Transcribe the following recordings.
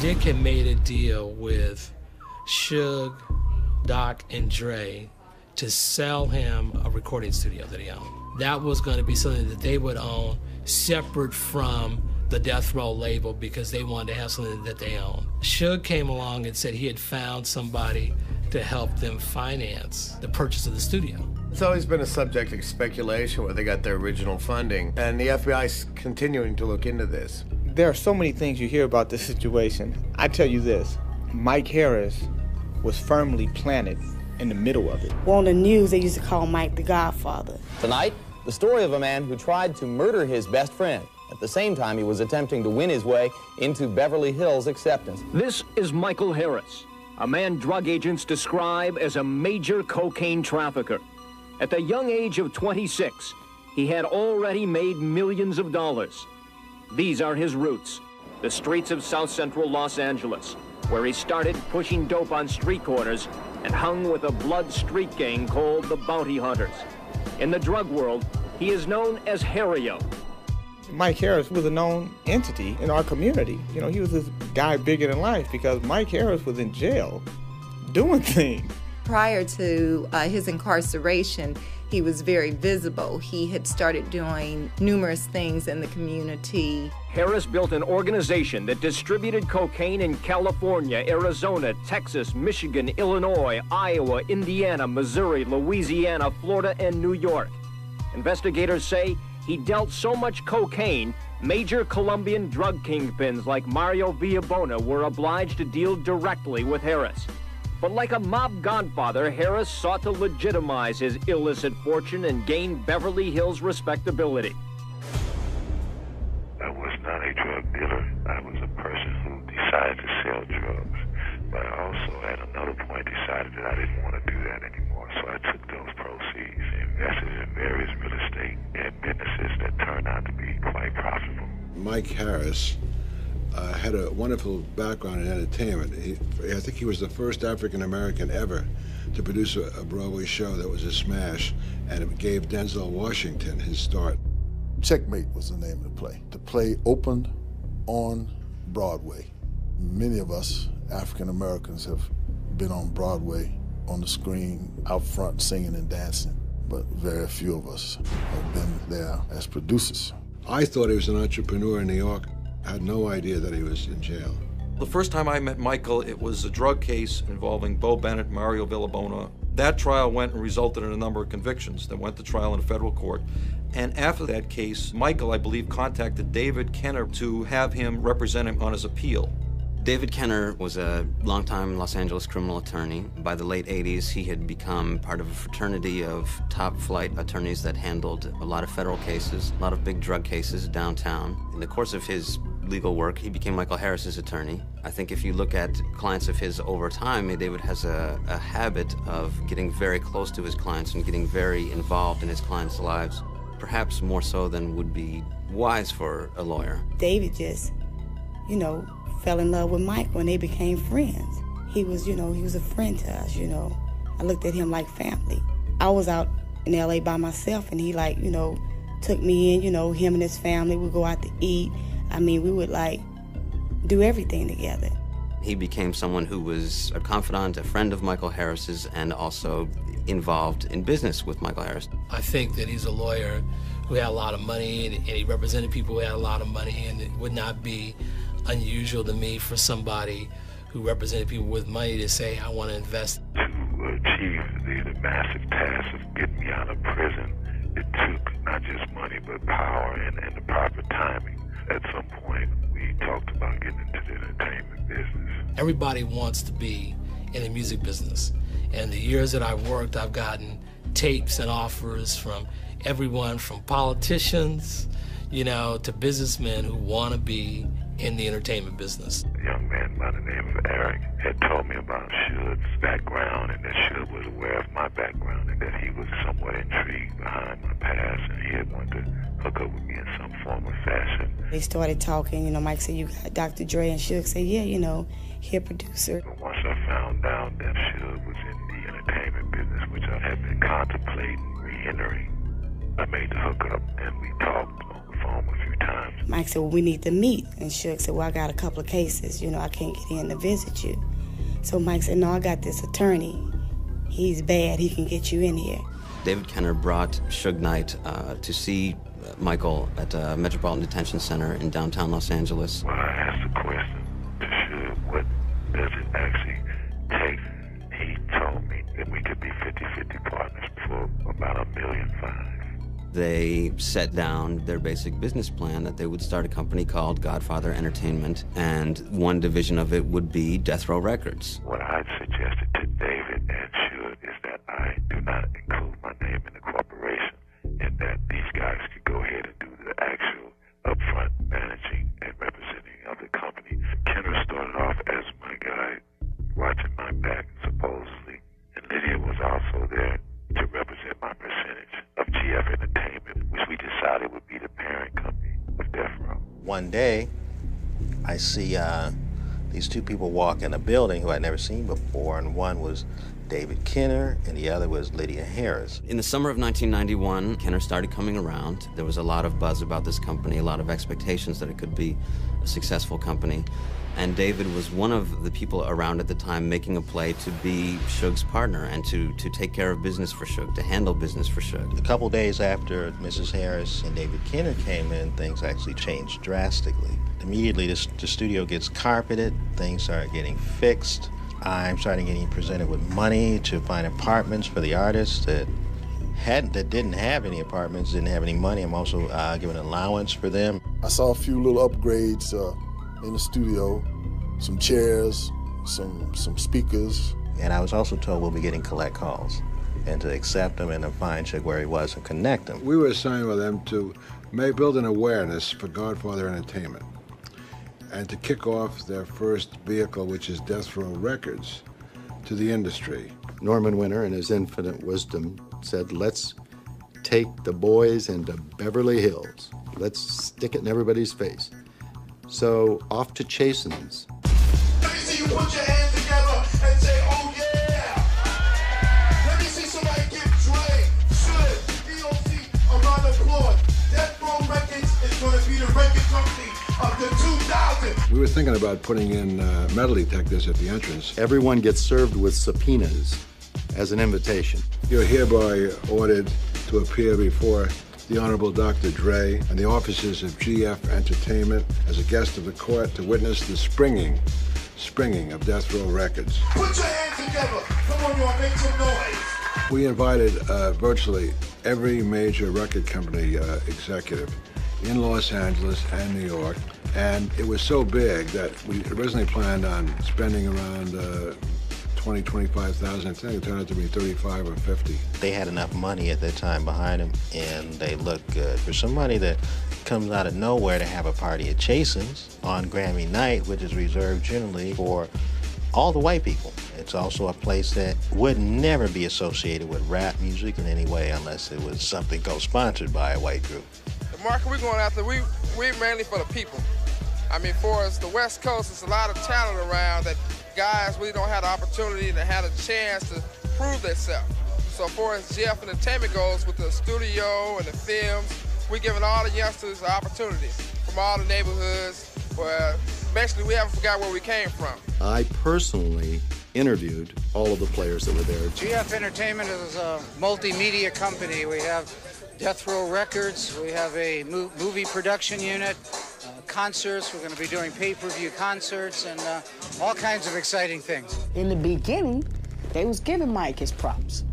Dick had made a deal with Suge, Doc, and Dre to sell him a recording studio that he owned. That was going to be something that they would own separate from the Death Row label because they wanted to have something that they owned. Suge came along and said he had found somebody to help them finance the purchase of the studio. It's always been a subject of speculation where they got their original funding, and the FBI's continuing to look into this. There are so many things you hear about this situation. I tell you this, Mike Harris was firmly planted in the middle of it. On the news, they used to call Mike the Godfather. Tonight, the story of a man who tried to murder his best friend. At the same time, he was attempting to win his way into Beverly Hills acceptance. This is Michael Harris, a man drug agents describe as a major cocaine trafficker. At the young age of 26, he had already made millions of dollars. These are his roots, the streets of South Central Los Angeles, where he started pushing dope on street corners and hung with a blood street gang called the Bounty Hunters. In the drug world, he is known as Harry-O. Mike Harris was a known entity in our community. You know, he was this guy bigger than life because Mike Harris was in jail doing things. Prior to his incarceration, he was very visible. He had started doing numerous things in the community. Harris built an organization that distributed cocaine in California, Arizona, Texas, Michigan, Illinois, Iowa, Indiana, Missouri, Louisiana, Florida, and New York. Investigators say he dealt so much cocaine, major Colombian drug kingpins like Mario Villabona were obliged to deal directly with Harris. But like a mob godfather, Harris sought to legitimize his illicit fortune and gain Beverly Hills respectability. I was not a drug dealer. I was a person who decided to sell drugs. But I also, at another point, decided that I didn't want to do that anymore. So I took those proceeds and invested in various real estate and businesses that turned out to be quite profitable. Mike Harris had a wonderful background in entertainment. I think he was the first African-American ever to produce a Broadway show that was a smash, and it gave Denzel Washington his start. Checkmate was the name of the play. The play opened on Broadway. Many of us African-Americans have been on Broadway, on the screen, out front singing and dancing, but very few of us have been there as producers. I thought he was an entrepreneur in New York. I had no idea that he was in jail. The first time I met Michael, it was a drug case involving Bo Bennett, Mario Villabona. That trial went and resulted in a number of convictions that went to trial in a federal court. And after that case, Michael, I believe, contacted David Kenner to have him represent him on his appeal. David Kenner was a longtime Los Angeles criminal attorney. By the late 80s, he had become part of a fraternity of top-flight attorneys that handled a lot of federal cases, a lot of big drug cases downtown. In the course of his legal work, he became Michael Harris's attorney. I think if you look at clients of his over time, David has a habit of getting very close to his clients and getting very involved in his clients' lives, perhaps more so than would be wise for a lawyer. David just, fell in love with Mike when they became friends. He was, he was a friend to us, I looked at him like family. I was out in LA by myself and he took me in, him and his family would go out to eat. We would do everything together. He became someone who was a confidant, a friend of Michael Harris's, and also involved in business with Michael Harris. I think that he's a lawyer who had a lot of money and he represented people who had a lot of money, and it would not be unusual to me for somebody who represented people with money to say, I want to invest. To achieve the massive task of getting me out of prison, it took not just money but power and the proper timing. At some point, we talked about getting into the entertainment business. Everybody wants to be in the music business. And the years that I've worked, I've gotten tapes and offers from everyone from politicians, to businessmen who want to be in the entertainment business. A young man by the name of Eric had told me about Suge's background, and that Suge was aware of my background, and that he was somewhat intrigued behind my past, and he had wanted to hook up with me in some form or fashion. They started talking, Mike said, you got Dr. Dre, and Suge said, yeah, he a producer. But once I found out that Suge was in the entertainment business, which I had been contemplating re-entering, I made the hookup, and we talked on the phone a few times. Mike said, well, we need to meet. And Suge said, well, I got a couple of cases. You know, I can't get in to visit you. So Mike said, no, I got this attorney. He's bad. He can get you in here. David Kenner brought Suge Knight to see Michael at Metropolitan Detention Center in downtown Los Angeles. When I asked the question to Suge, what does it actually take? He told me that we could be 50-50 partners for about $1.5 million. They set down their basic business plan that they would start a company called Godfather Entertainment, and one division of it would be Death Row Records. What I suggested to David and Suge is that I do not include my name in the corporation, and that these guys could go ahead and do the actual upfront managing and representing of the company. Kenner started off as my guy, watching my back, supposedly, and Lydia was also there to represent my percentage of GF Entertainment, which we decided would be the parent company of Death Row. One day, I see these two people walk in a building who I'd never seen before, and one was David Kenner, and the other was Lydia Harris. In the summer of 1991, Kenner started coming around. There was a lot of buzz about this company, a lot of expectations that it could be a successful company. And David was one of the people around at the time making a play to be Suge's partner and to take care of business for Suge, to handle business for Suge. A couple days after Mrs. Harris and David Kenner came in, things actually changed drastically. Immediately, the studio gets carpeted, things start getting fixed. I'm starting getting presented with money to find apartments for the artists that didn't have any apartments, didn't have any money. I'm also given an allowance for them. I saw a few little upgrades in the studio, some chairs, some speakers. And I was also told we'll be getting collect calls and to accept them and to find Suge where he was and connect them. We were assigned with them to build an awareness for Godfather Entertainment and to kick off their first vehicle, which is Death Row Records, to the industry. Norman Winter, in his infinite wisdom, said, let's take the boys into Beverly Hills. Let's stick it in everybody's face. So off to Chasen's. Let me see you put your hands together and say, oh yeah! Let me see somebody give Dre, Suge, DOC a round of applause. Death Row Records is going to be the record company of the 2000s. We were thinking about putting in metal detectors at the entrance. Everyone gets served with subpoenas as an invitation. You're hereby ordered to appear before the Honorable Dr. Dre and the officers of GF Entertainment as a guest of the court to witness the springing of Death Row Records. Put your hands together. Come on, y'all, make some noise. We invited virtually every major record company executive in Los Angeles and New York, and it was so big that we originally planned on spending around 20, 25,000. I think it turned out to be 35 or 50. They had enough money at that time behind them, and they looked good. For somebody that comes out of nowhere to have a party at Chasen's on Grammy night, which is reserved generally for all the white people. It's also a place that would never be associated with rap music in any way unless it was something co-sponsored by a white group. The market we're going after, we're mainly for the people. I mean, for us, the West Coast, there's a lot of talent around that guys really don't have the opportunity to have a chance to prove themselves. So far as GF Entertainment goes, with the studio and the films, we're giving all the youngsters an opportunity from all the neighborhoods where basically we haven't forgot where we came from. I personally interviewed all of the players that were there. GF Entertainment is a multimedia company. We have Death Row Records, we have a movie production unit, concerts, we're going to be doing pay-per-view concerts and all kinds of exciting things. In the beginning, they was giving Mike his props.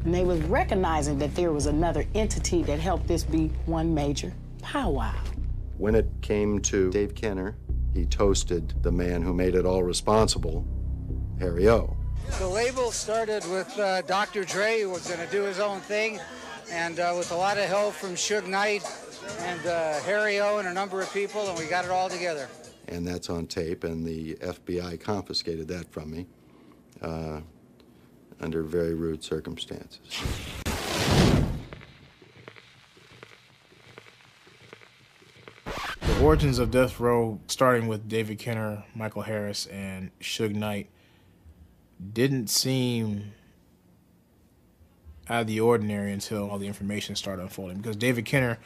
And they was recognizing that there was another entity that helped this be one major powwow. When it came to Dave Kenner, he toasted the man who made it all responsible, Harry O. The label started with Dr. Dre, who was going to do his own thing, and with a lot of help from Suge Knight and Harry O and a number of people, and we got it all together. And that's on tape, and the FBI confiscated that from me under very rude circumstances. The origins of Death Row, starting with David Kenner, Michael Harris, and Suge Knight, didn't seem out of the ordinary until all the information started unfolding. Because David Kenner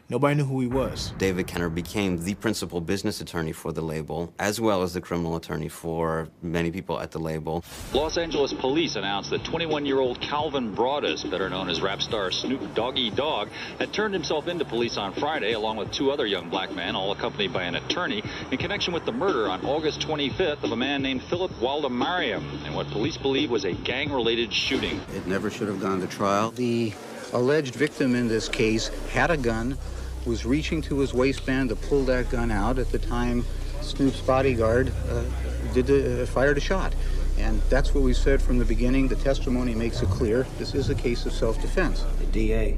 Nobody knew who he was. David Kenner became the principal business attorney for the label, as well as the criminal attorney for many people at the label. Los Angeles police announced that 21-year-old Calvin Broadus, better known as rap star Snoop Doggy Dogg, had turned himself into police on Friday, along with 2 other young black men, all accompanied by an attorney, in connection with the murder on August 25th of a man named Philip Waldemariam, and what police believe was a gang-related shooting. It never should have gone to trial. The alleged victim in this case had a gun, was reaching to his waistband to pull that gun out at the time Snoop's bodyguard fired a shot. And that's what we said from the beginning. The testimony makes it clear this is a case of self-defense. The DA,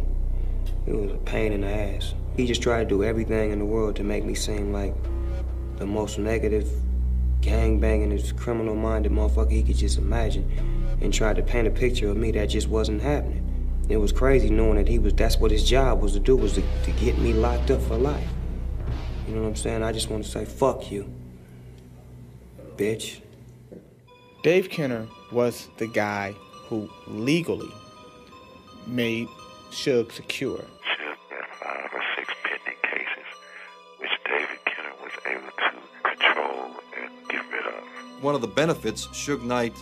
he was a pain in the ass. He just tried to do everything in the world to make me seem like the most negative, gang-banging, criminal-minded motherfucker he could just imagine, and tried to paint a picture of me that just wasn't happening. It was crazy knowing that that's what his job was to do, was to get me locked up for life. You know what I'm saying? I just want to say, fuck you, bitch. Dave Kenner was the guy who legally made Suge secure. Suge had 5 or 6 pending cases, which David Kenner was able to control and get rid of. One of the benefits Suge Knight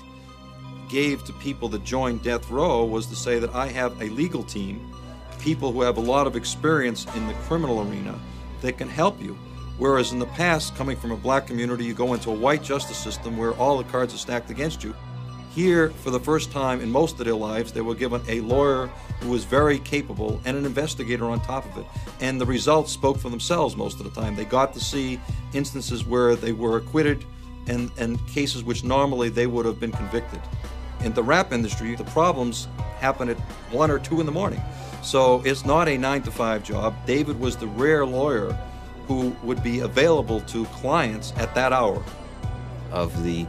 gave to people that joined Death Row was to say that I have a legal team, people who have a lot of experience in the criminal arena that can help you. Whereas in the past, coming from a black community, you go into a white justice system where all the cards are stacked against you. Here, for the first time in most of their lives, they were given a lawyer who was very capable and an investigator on top of it. And the results spoke for themselves most of the time. They got to see instances where they were acquitted and cases which normally they would have been convicted. In the rap industry, the problems happen at 1 or 2 in the morning. So it's not a 9-to-5 job. David was the rare lawyer who would be available to clients at that hour. Of the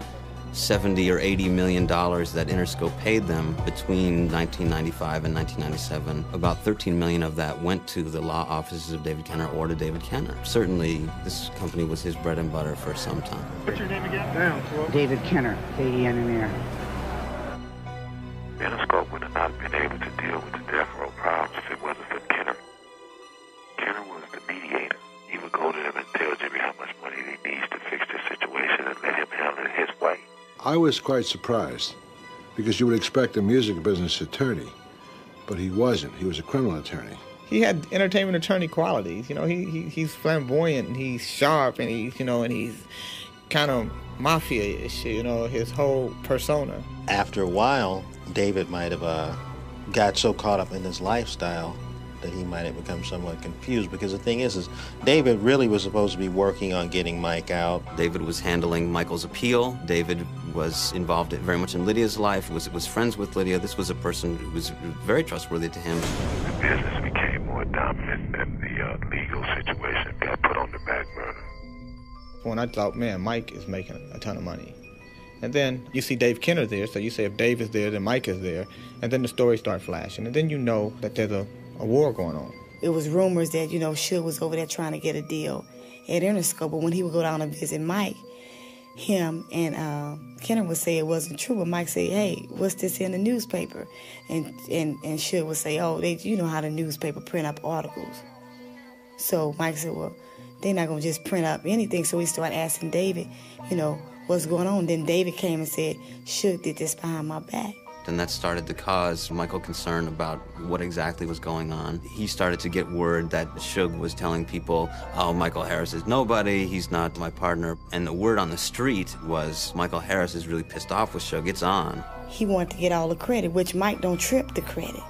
$70 or $80 million that Interscope paid them between 1995 and 1997, about $13 million of that went to the law offices of David Kenner or to David Kenner. Certainly, this company was his bread and butter for some time. What's your name again? David Kenner, K-E-N-N-E-R. Interscope would have not been able to deal with the death row problems if it wasn't for Kenner. Kenner was the mediator. He would go to them and tell Jimmy how much money he needs to fix this situation and let him handle it his way. I was quite surprised because you would expect a music business attorney, but he wasn't. He was a criminal attorney. He had entertainment attorney qualities. You know, he's flamboyant and he's sharp and he's kind of mafia-ish, his whole persona. After a while, David might have got so caught up in his lifestyle that he might have become somewhat confused, because the thing is David really was supposed to be working on getting Mike out. David was handling Michael's appeal. David was involved very much in Lydia's life, was friends with Lydia. This was a person who was very trustworthy to him. The business became more dominant and the legal situation got put on the back burner. When I thought, man, Mike is making a ton of money. And then you see Dave Kenner there, so you say if Dave is there, then Mike is there. And then the stories start flashing. And then you know that there's a war going on. It was rumors that, Suge was over there trying to get a deal at Interscope, but when he would go down and visit Mike, him and Kenner would say it wasn't true, but Mike said, hey, what's this in the newspaper? And Suge would say, oh, you know how the newspaper print up articles. So Mike said, well, they're not going to just print up anything. So he started asking David, what's going on? Then David came and said, Suge did this behind my back. And that started to cause Michael concern about what exactly was going on. He started to get word that Suge was telling people, oh, Michael Harris is nobody, he's not my partner. And the word on the street was, Michael Harris is really pissed off with Suge, it's on. He wanted to get all the credit, which Mike don't trip the credit.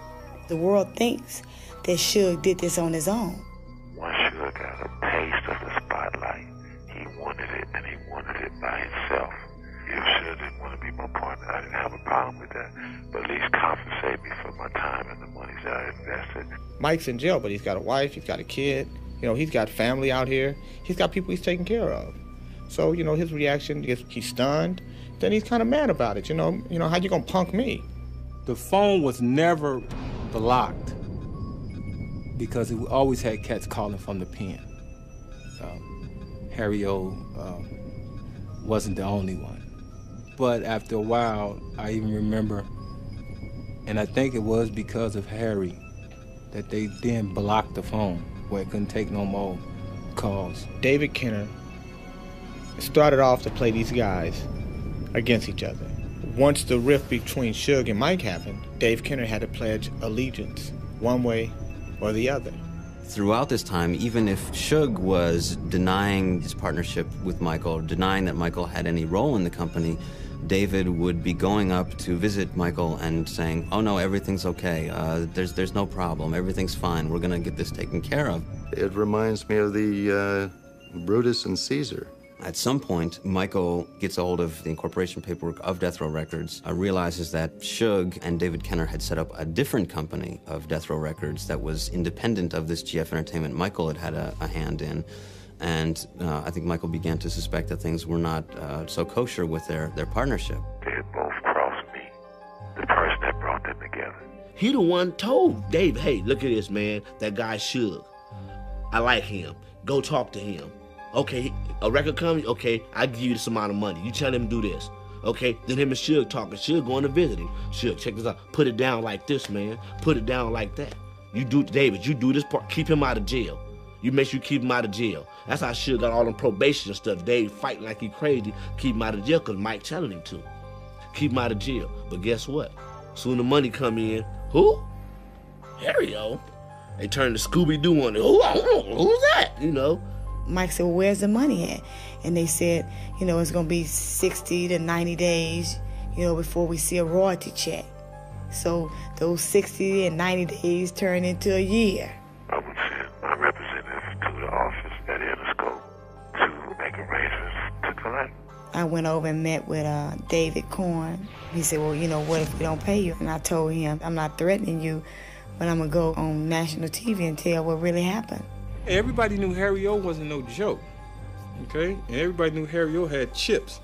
The world thinks that Suge did this on his own. Once Suge got a taste of the spotlight, he wanted it, and he wanted it by himself. If Suge didn't want to be my partner, I didn't have a problem with that. But at least compensate me for my time and the money that I invested. Mike's in jail, but he's got a wife, he's got a kid. He's got family out here. He's got people he's taking care of. So, his reaction is he's stunned. Then he's kind of mad about it. How you gonna punk me? The phone was never blocked because it always had cats calling from the pen. Harry O wasn't the only one. But after a while, I even remember, and I think it was because of Harry, that they then blocked the phone where it couldn't take no more calls. David Kenner started off to play these guys against each other. Once the rift between Suge and Mike happened, Dave Kenner had to pledge allegiance one way or the other. Throughout this time, even if Suge was denying his partnership with Michael, denying that Michael had any role in the company, David would be going up to visit Michael and saying, oh no, everything's okay, there's no problem, everything's fine, we're gonna get this taken care of. It reminds me of the Brutus and Caesar. At some point, Michael gets a hold of the incorporation paperwork of Death Row Records, realizes that Suge and David Kenner had set up a different company of Death Row Records that was independent of this GF Entertainment Michael had had a hand in. And I think Michael began to suspect that things were not so kosher with their partnership. They had both crossed me, the person that brought them together. He the one told Dave, hey, look at this, man, that guy Suge. I like him. Go talk to him. Okay, a record company, okay, I give you this amount of money. You tell him to do this. Okay, then him and Suge talking. Suge going to visit him. Suge, check this out. Put it down like this, man. Put it down like that. You do, David, you do this part. Keep him out of jail. You make sure you keep him out of jail. That's how Suge got all them probation and stuff. Dave fighting like he crazy. Keep him out of jail because Mike telling him to. Keep him out of jail. But guess what? Soon the money come in. Who? Harry-O. They turn to Scooby-Doo on it. Who's that? You know. Mike said, well, where's the money at? And they said, you know, it's going to be 60 to 90 days, you know, before we see a royalty check. So those 60 and 90 days turned into a year. I would send my representative to the office at Interscope to make arrangements to collect. I went over and met with David Korn. He said, well, you know, what if we don't pay you? And I told him, I'm not threatening you, but I'm going to go on national TV and tell what really happened. Everybody knew Harry-O wasn't no joke, okay? And everybody knew Harry-O had chips.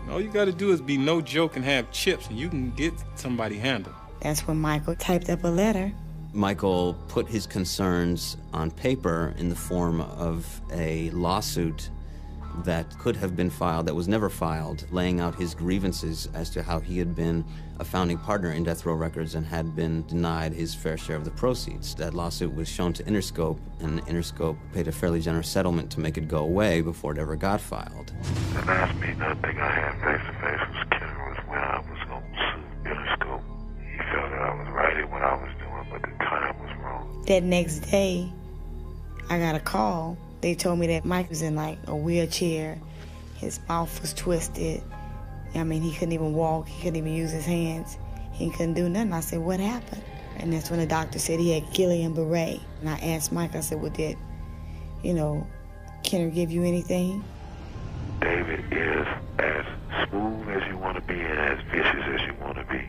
And all you got to do is be no joke and have chips, and you can get somebody handled. That's when Michael typed up a letter. Michael put his concerns on paper in the form of a lawsuit that could have been filed, that was never filed, laying out his grievances as to how he had been a founding partner in Death Row Records and had been denied his fair share of the proceeds. That lawsuit was shown to Interscope, and Interscope paid a fairly generous settlement to make it go away before it ever got filed. The last meeting I think I had face-to-face with Kenner was when I was going to sue Interscope. He felt that I was right in what I was doing, but the time was wrong. That next day, I got a call. They told me that Mike was in like a wheelchair. His mouth was twisted. I mean, he couldn't even walk. He couldn't even use his hands. He couldn't do nothing. I said, what happened? And that's when the doctor said he had Guillain-Barré. And I asked Mike, I said, well, did, you know, Kenner give you anything? David is as smooth as you want to be and as vicious as you want to be.